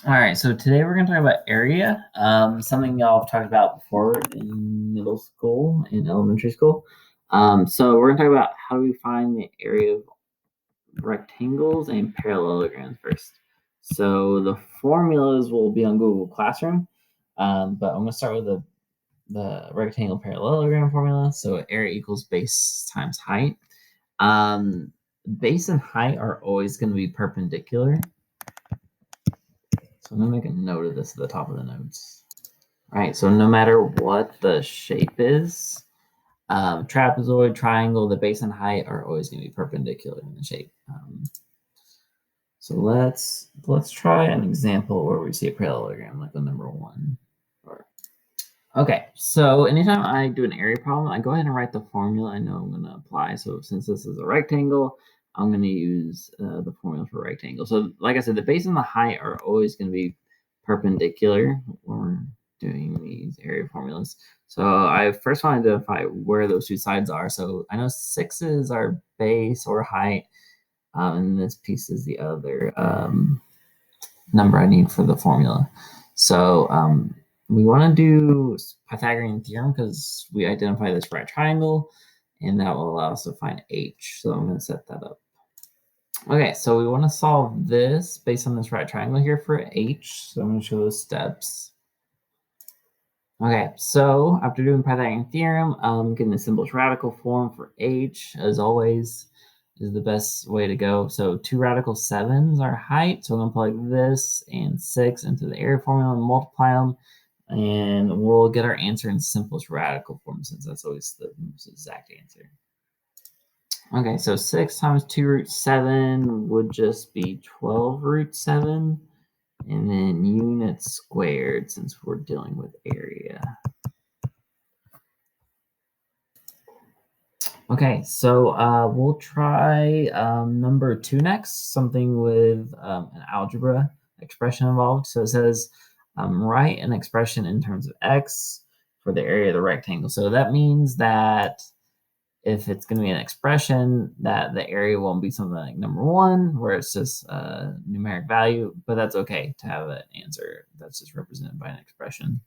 All right, so today we're going to talk about area, something y'all have talked about before in middle school and elementary school. So we're going to talk about how do we find the area of rectangles and parallelograms first. So the formulas will be on Google Classroom, but I'm going to start with the rectangle parallelogram formula. So area equals base times height. Base and height are always going to be perpendicular. So I'm going to make a note of this at the top of the notes. All right, so no matter what the shape is, trapezoid, triangle, the base and height are always going to be perpendicular in the shape. So let's try an example where we see a parallelogram, like the number 1. Okay, so anytime I do an area problem, I go ahead and write the formula I know I'm going to apply. So since this is a rectangle, I'm going to use the formula for rectangle. So like I said, the base and the height are always going to be perpendicular when we're doing these area formulas. So I first want to identify where those two sides are. So I know 6 is our base or height, and this piece is the other number I need for the formula. So we want to do Pythagorean theorem because we identify this right triangle, and that will allow us to find h. So I'm going to set that up. Okay, so we want to solve this based on this right triangle here for h. So I'm going to show those steps. Okay, so after doing Pythagorean theorem, getting the simplest radical form for h, as always, is the best way to go. So 2 radical 7s are height. So I'm going to plug this and 6 into the area formula and multiply them. And we'll get our answer in simplest radical form since that's always the most exact answer. Okay, so 6 times 2 root 7 would just be 12 root 7. And then units squared since we're dealing with area. Okay, so we'll try number 2 next, something with an algebra expression involved. So it says write an expression in terms of x for the area of the rectangle. So that means that if it's going to be an expression, that the area won't be something like number 1, where it's just a numeric value, but that's okay to have an answer that's just represented by an expression.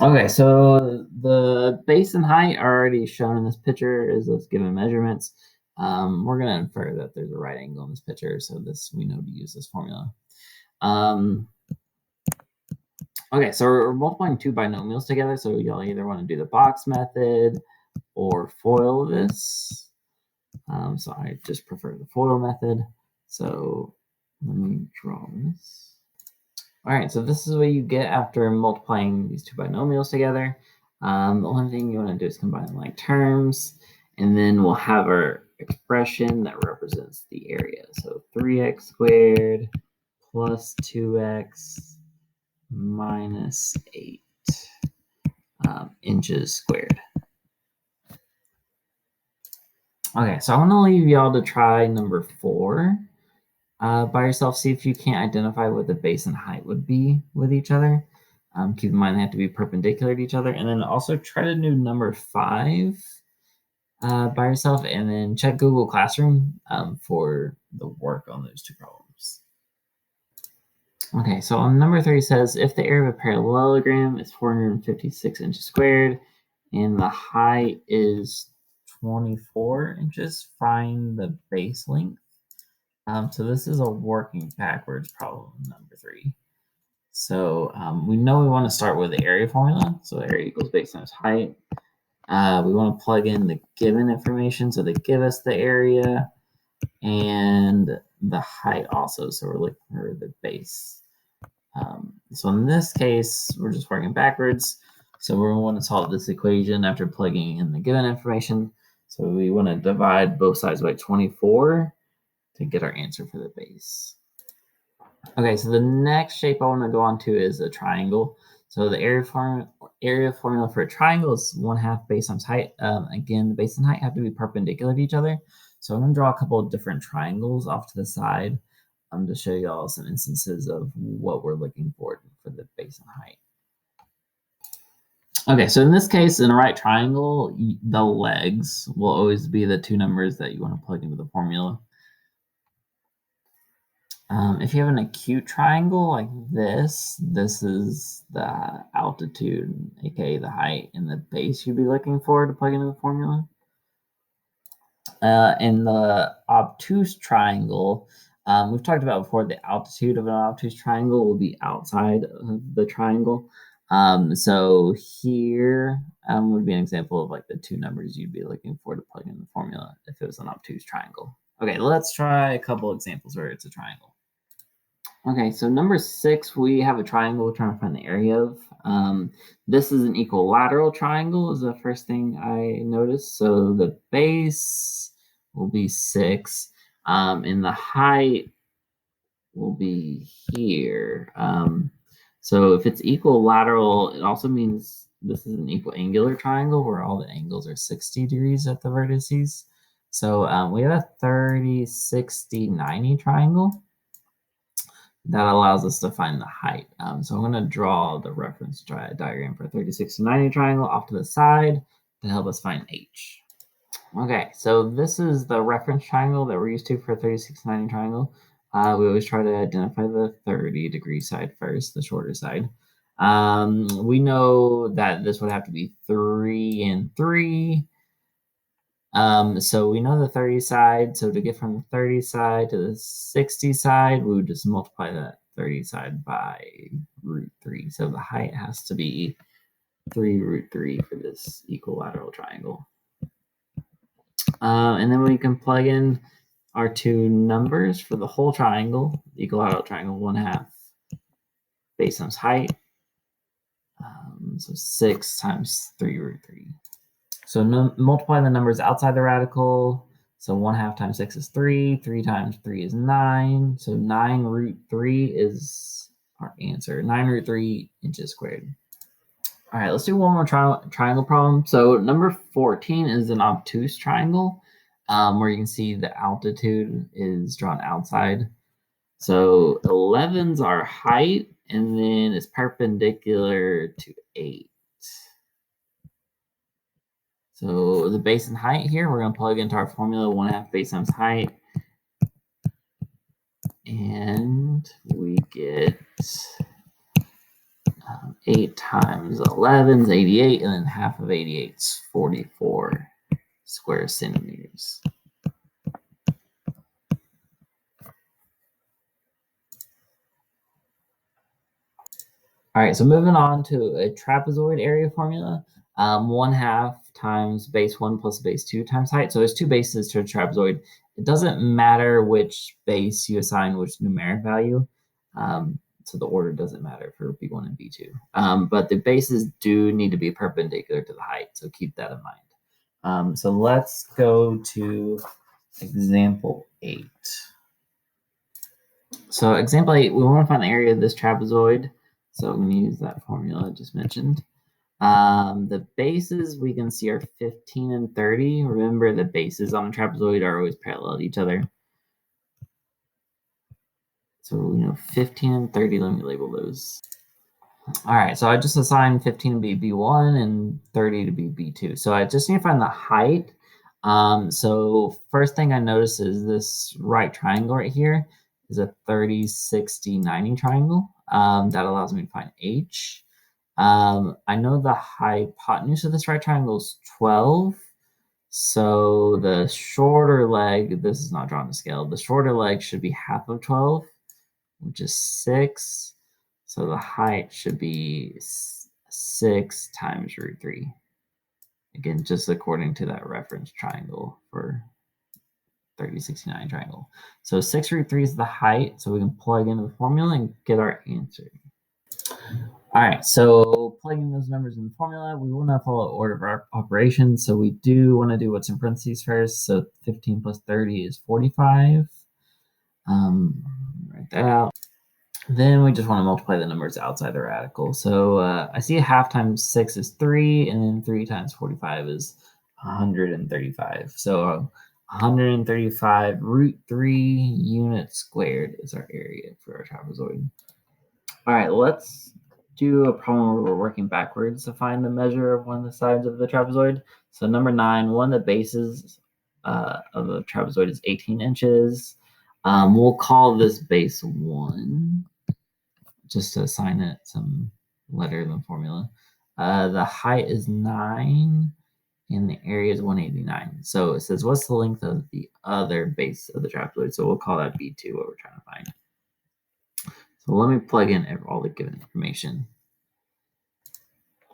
Okay, so the base and height are already shown in this picture as those given measurements. We're going to infer that there's a right angle in this picture, so we know to use this formula. Okay, so we're multiplying 2 binomials together, so you'll either want to do the box method or FOIL this. So I just prefer the FOIL method. So let me draw this. All right, so this is what you get after multiplying these 2 binomials together. The only thing you want to do is combine like terms, and then we'll have our expression that represents the area. So 3x squared plus 2x minus 8 inches squared. Okay, so I want to leave y'all to try number 4 by yourself. See if you can't identify what the base and height would be with each other. Keep in mind they have to be perpendicular to each other. And then also try to do number 5 by yourself, and then check Google Classroom for the work on those 2 problems. Okay, so on number 3 says, if the area of a parallelogram is 456 inches squared and the height is 24 inches, find the base length. So this is a working backwards problem, number 3. So we know we want to start with the area formula. So area equals base times height. We want to plug in the given information. So they give us the area and the height also. So we're looking for the base. So in this case, we're just working backwards. So we want to solve this equation after plugging in the given information. So we want to divide both sides by 24 to get our answer for the base. Okay, so the next shape I want to go on to is a triangle. So the area formula for a triangle is 1/2 base times height. Again, the base and height have to be perpendicular to each other. So I'm going to draw a couple of different triangles off to the side to show you all some instances of what we're looking for the base and height. Okay, so in this case, in a right triangle, the legs will always be the 2 numbers that you want to plug into the formula. If you have an acute triangle like this is the altitude, aka the height and the base you'd be looking for to plug into the formula. In the obtuse triangle, we've talked about before, the altitude of an obtuse triangle will be outside of the triangle. So here would be an example of like the two numbers you'd be looking for to plug in the formula if it was an obtuse triangle. Okay, let's try a couple examples where it's a triangle. Okay, so number 6, we have a triangle we're trying to find the area of. This is an equilateral triangle is the first thing I noticed. So the base will be 6, and the height will be here. So if it's equilateral, it also means this is an equiangular triangle where all the angles are 60 degrees at the vertices. So we have a 30, 60, 90 triangle that allows us to find the height. So I'm going to draw the reference diagram for 30, 60, 90 triangle off to the side to help us find h. Okay, so this is the reference triangle that we're used to for 30, 60, 90 triangle. We always try to identify the 30-degree side first, the shorter side. We know that this would have to be 3 and 3. So we know the 30 side. So to get from the 30 side to the 60 side, we would just multiply that 30 side by root 3. So the height has to be 3 root 3 for this equilateral triangle. And then we can plug in our two numbers for the whole triangle, the equilateral triangle, 1/2 base times height. So 6 times 3 root 3. So multiply the numbers outside the radical. So 1/2 times 6 is 3. 3 times 3 is 9. So 9 root 3 is our answer. 9 root 3 inches squared. All right, let's do one more triangle problem. So number 14 is an obtuse triangle where you can see the altitude is drawn outside. So 11's our height, and then it's perpendicular to 8. So the base and height here, we're going to plug into our formula 1/2 base times height. And we get 8 times 11 is 88, and then half of 88 is 44 square centimeters. All right, so moving on to a trapezoid area formula. 1/2 times base 1 plus base 2 times height. So there's two bases to a trapezoid. It doesn't matter which base you assign which numeric value. So the order doesn't matter for B1 and B2. But the bases do need to be perpendicular to the height. So keep that in mind. So let's go to example 8. So example 8, we want to find the area of this trapezoid. So I'm going to use that formula I just mentioned. The bases we can see are 15 and 30. Remember, the bases on a trapezoid are always parallel to each other. So, 15 and 30, let me label those. All right, so I just assigned 15 to be B1 and 30 to be B2. So I just need to find the height. So first thing I notice is this right triangle right here is a 30, 60, 90 triangle. That allows me to find H. I know the hypotenuse of this right triangle is 12. So the shorter leg, this is not drawn to scale, the shorter leg should be half of 12, which is 6. So the height should be 6 times root 3. Again, just according to that reference triangle for 30, 69 triangle. So 6 root 3 is the height. So we can plug into the formula and get our answer. All right, so plugging those numbers in the formula, we want to follow order of our operations. So we do want to do what's in parentheses first. So 15 plus 30 is 45. Write that out. Then we just want to multiply the numbers outside the radical. So I see 1/2 times 6 is 3, and then 3 times 45 is 135. So 135 root 3 units squared is our area for our trapezoid. All right, let's do a problem where we're working backwards to find the measure of one of the sides of the trapezoid. So number 9, one of the bases of the trapezoid is 18 inches. We'll call this base 1, just to assign it some letter in the formula. The height is 9, and the area is 189. So it says, what's the length of the other base of the trapezoid? So we'll call that B2, what we're trying to find. So let me plug in all the given information.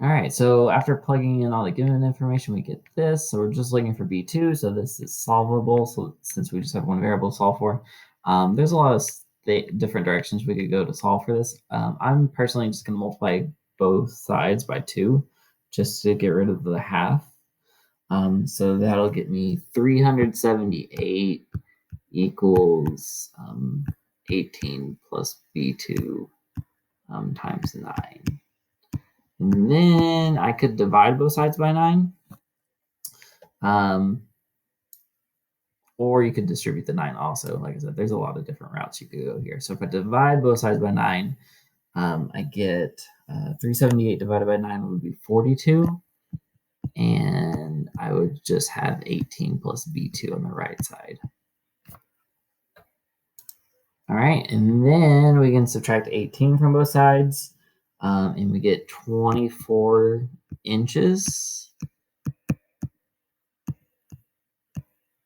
All right, so after plugging in all the given information, we get this. So we're just looking for B2, so this is solvable. So since we just have one variable to solve for, there's a lot of different directions we could go to solve for this. I'm personally just going to multiply both sides by 2 just to get rid of the half. So that'll get me 378 equals 18 plus B2 times 9. And then I could divide both sides by 9. Or you could distribute the 9 also. Like I said, there's a lot of different routes you could go here. So if I divide both sides by 9, I get 378 divided by 9 would be 42. And I would just have 18 plus B2 on the right side. All right, and then we can subtract 18 from both sides, and we get 24 inches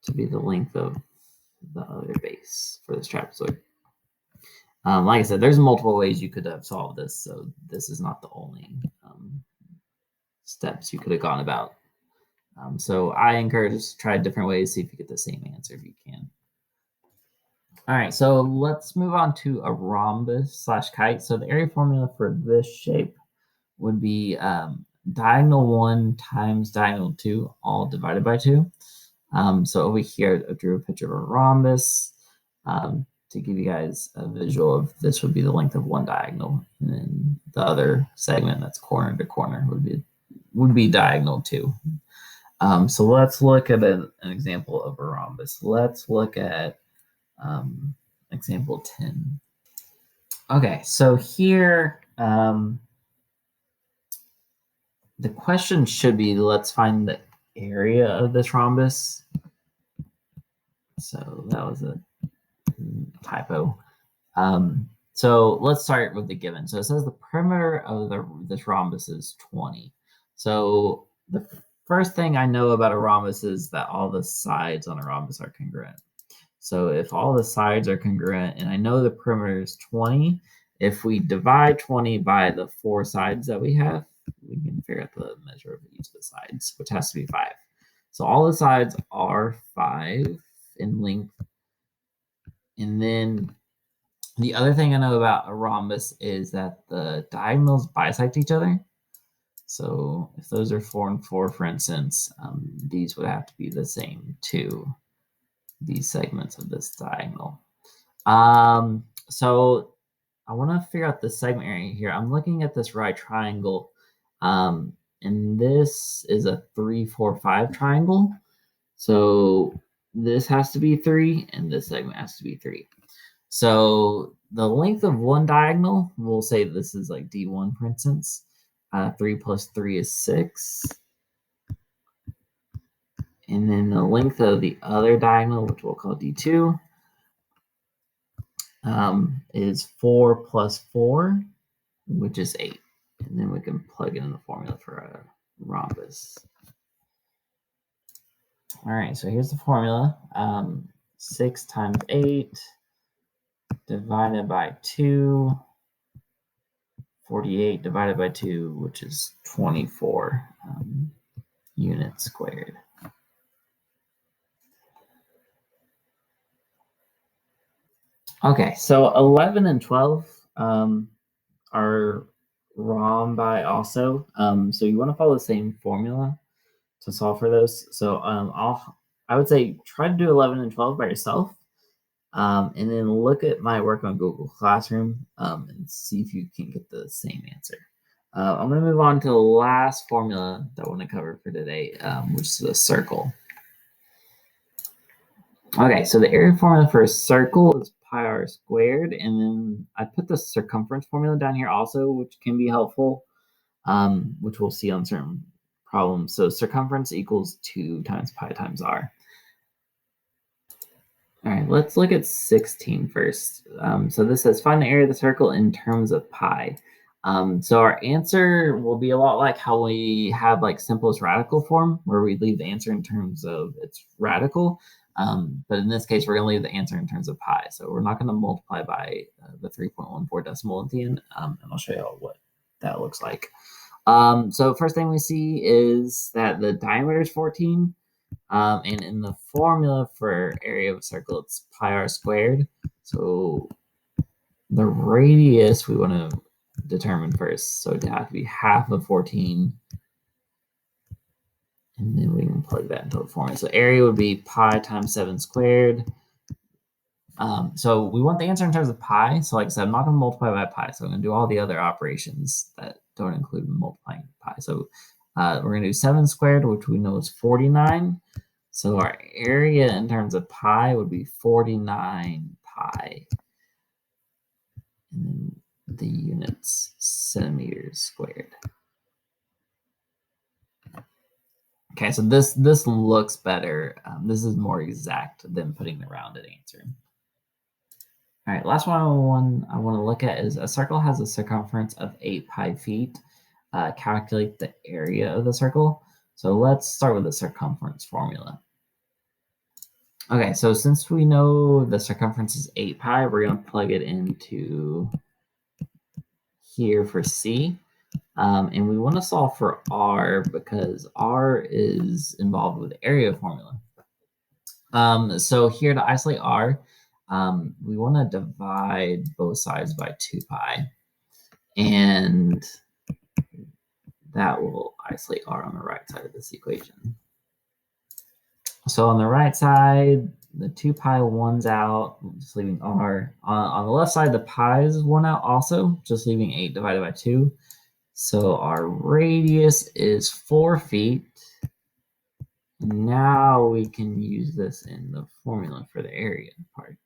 to be the length of the other base for this trapezoid. Like I said, there's multiple ways you could have solved this, so this is not the only steps you could have gone about. So I encourage us to try different ways, see if you get the same answer if you can. All right, so let's move on to a rhombus / kite. So the area formula for this shape would be diagonal 1 times diagonal 2, all divided by 2. So over here, I drew a picture of a rhombus to give you guys a visual of this would be the length of one diagonal, and then the other segment that's corner to corner would be diagonal 2. So let's look at an example of a rhombus. Let's look at example 10. Okay, so here the question should be, let's find the area of this rhombus. So that was a typo. So let's start with the given. So it says the perimeter of this rhombus is 20. So the first thing I know about a rhombus is that all the sides on a rhombus are congruent. So if all the sides are congruent, and I know the perimeter is 20, if we divide 20 by the 4 sides that we have, we can figure out the measure of each of the sides, which has to be 5. So all the sides are 5 in length. And then the other thing I know about a rhombus is that the diagonals bisect each other. So if those are 4 and 4, for instance, these would have to be the same too, these segments of this diagonal. So I want to figure out the segment area here. I'm looking at this right triangle, and this is a 3, 4, 5 triangle. So this has to be 3, and this segment has to be 3. So the length of one diagonal, we'll say this is like D1, for instance. 3 plus 3 is 6. And then the length of the other diagonal, which we'll call D2, is 4 plus 4, which is 8. And then we can plug in the formula for a rhombus. All right, so here's the formula. 6 times 8 divided by 2, 48 divided by 2, which is 24 units squared. Okay, so 11 and 12 are rhombi also. So you want to follow the same formula to solve for those. So I would say try to do 11 and 12 by yourself. And then look at my work on Google Classroom and see if you can get the same answer. I'm going to move on to the last formula that I want to cover for today, which is a circle. Okay, so the area formula for a circle is pi r squared, and then I put the circumference formula down here also, which can be helpful, which we'll see on certain problems. So circumference equals 2 times pi times r. All right, let's look at 16 first. So this says find the area of the circle in terms of pi. So our answer will be a lot like how we have like simplest radical form, where we leave the answer in terms of its radical. But in this case, we're going to leave the answer in terms of pi. So we're not going to multiply by the 3.14 decimal at the end. And I'll show you what that looks like. So first thing we see is that the diameter is 14. And in the formula for area of a circle, it's pi r squared. So the radius we want to determine first. So it have to be half of 14. And then we can plug that into the formula. So area would be pi times 7 squared. So we want the answer in terms of pi. So like I said, I'm not going to multiply by pi. So I'm going to do all the other operations that don't include multiplying pi. So we're going to do 7 squared, which we know is 49. So our area in terms of pi would be 49 pi. And then the units centimeters squared. Okay, so this looks better. This is more exact than putting the rounded answer. All right, last one I want to look at is a circle has a circumference of 8 pi feet. Calculate the area of the circle. So let's start with the circumference formula. Okay, so since we know the circumference is 8 pi, we're going to plug it into here for C. And we want to solve for R because R is involved with the area formula. So here to isolate R, we want to divide both sides by 2 pi. And that will isolate R on the right side of this equation. So on the right side, the 2 pi one's out, just leaving R. On the left side, the pi is one out also, just leaving 8 divided by 2. So our radius is 4 feet. Now we can use this in the formula for the area part.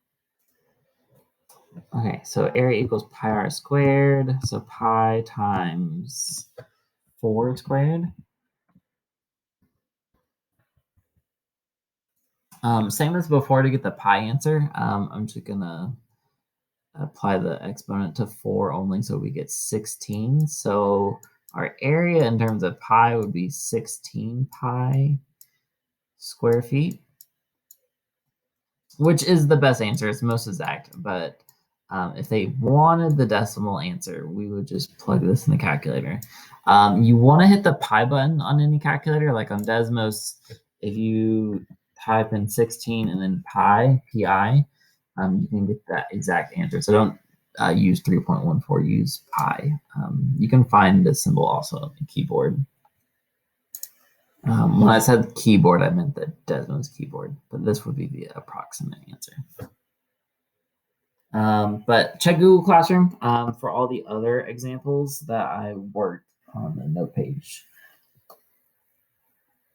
Okay, so area equals pi r squared. So pi times 4 squared. Same as before to get the pi answer. I'm just gonna apply the exponent to 4 only, so we get 16. So our area in terms of pi would be 16 pi square feet, which is the best answer. It's most exact, but if they wanted the decimal answer, we would just plug this in the calculator. You want to hit the pi button on any calculator, like on Desmos. If you type in 16 and then pi, pi, you can get that exact answer. So don't use 3.14, use pi. You can find this symbol also on the keyboard. When I said keyboard, I meant the Desmos keyboard, but this would be the approximate answer. But check Google Classroom for all the other examples that I worked on the note page.